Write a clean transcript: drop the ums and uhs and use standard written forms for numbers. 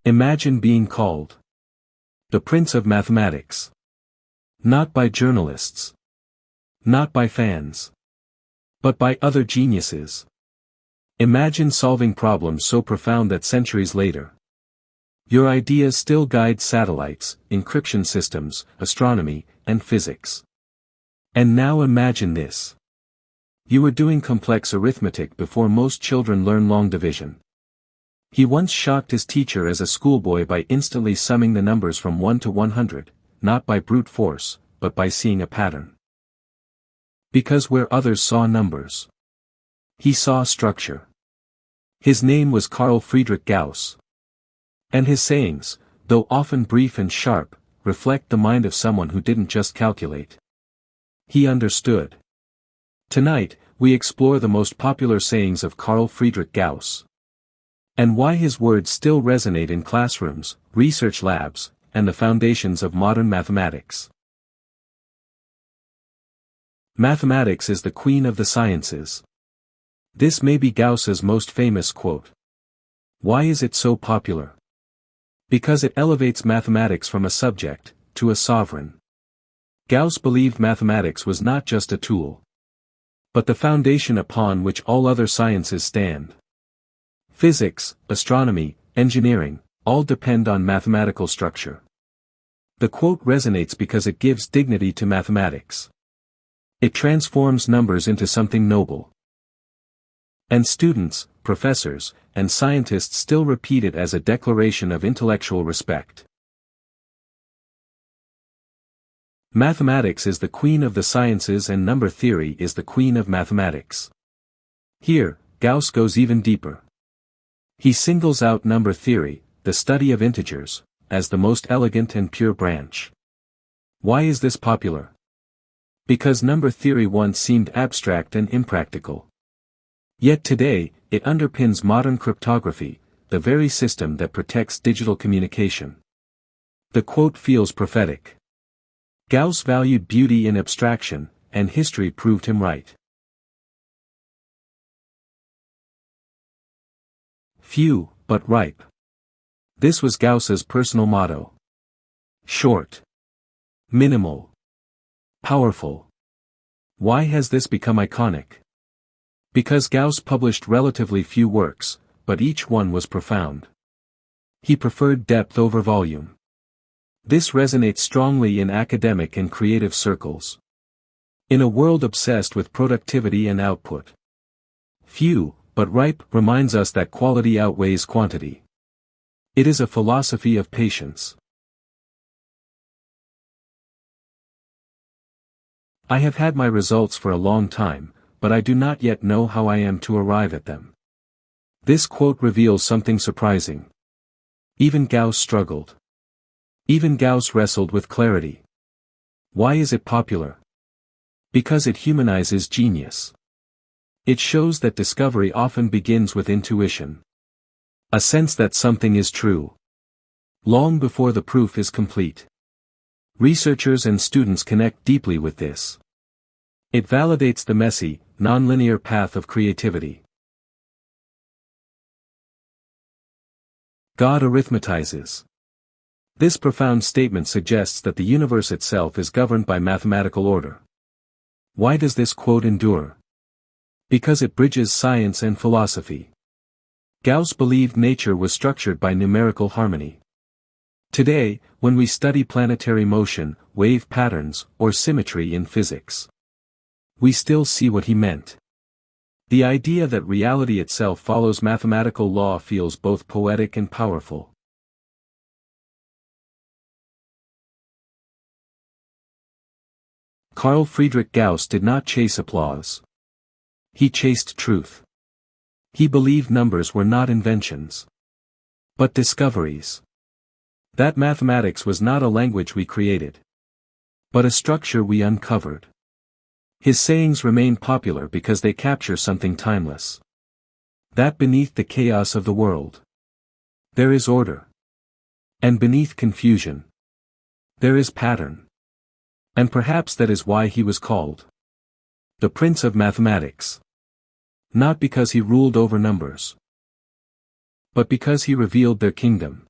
Imagine being called the Prince of Mathematics. Not by journalists. Not by fans. But by other geniuses. Imagine solving problems so profound that centuries later, your ideas still guide satellites, encryption systems, astronomy, and physics. And now imagine this. You were doing complex arithmetic before most children learn long division. He once shocked his teacher as a schoolboy by instantly summing the numbers from 1 to 100, not by brute force, but by seeing a pattern. Because where others saw numbers, he saw structure. His name was Carl Friedrich Gauss. And his sayings, though often brief and sharp, reflect the mind of someone who didn't just calculate. He understood. Tonight, we explore the most popular sayings of Carl Friedrich Gauss. And why his words still resonate in classrooms, research labs, and the foundations of modern mathematics. Mathematics is the queen of the sciences. This may be Gauss's most famous quote. Why is it so popular? Because it elevates mathematics from a subject to a sovereign. Gauss believed mathematics was not just a tool, but the foundation upon which all other sciences stand. Physics, astronomy, engineering, all depend on mathematical structure. The quote resonates because it gives dignity to mathematics. It transforms numbers into something noble. And students, professors, and scientists still repeat it as a declaration of intellectual respect. Mathematics is the queen of the sciences and number theory is the queen of mathematics. Here, Gauss goes even deeper. He singles out number theory, the study of integers, as the most elegant and pure branch. Why is this popular? Because number theory once seemed abstract and impractical. Yet today, it underpins modern cryptography, the very system that protects digital communication. The quote feels prophetic. Gauss valued beauty in abstraction, and history proved him right. Few, but ripe. This was Gauss's personal motto. Short. Minimal. Powerful. Why has this become iconic? Because Gauss published relatively few works, but each one was profound. He preferred depth over volume. This resonates strongly in academic and creative circles. In a world obsessed with productivity and output, few, but ripe reminds us that quality outweighs quantity. It is a philosophy of patience. I have had my results for a long time, but I do not yet know how I am to arrive at them. This quote reveals something surprising. Even Gauss struggled. Even Gauss wrestled with clarity. Why is it popular? Because it humanizes genius. It shows that discovery often begins with intuition. A sense that something is true. Long before the proof is complete. Researchers and students connect deeply with this. It validates the messy, nonlinear path of creativity. God arithmetizes. This profound statement suggests that the universe itself is governed by mathematical order. Why does this quote endure? Because it bridges science and philosophy. Gauss believed nature was structured by numerical harmony. Today, when we study planetary motion, wave patterns, or symmetry in physics, we still see what he meant. The idea that reality itself follows mathematical law feels both poetic and powerful. Carl Friedrich Gauss did not chase applause. He chased truth. He believed numbers were not inventions, but discoveries. That mathematics was not a language we created, but a structure we uncovered. His sayings remain popular because they capture something timeless. That beneath the chaos of the world, there is order. And beneath confusion, there is pattern. And perhaps that is why he was called the Prince of Mathematics. Not because he ruled over numbers, but because he revealed their kingdom.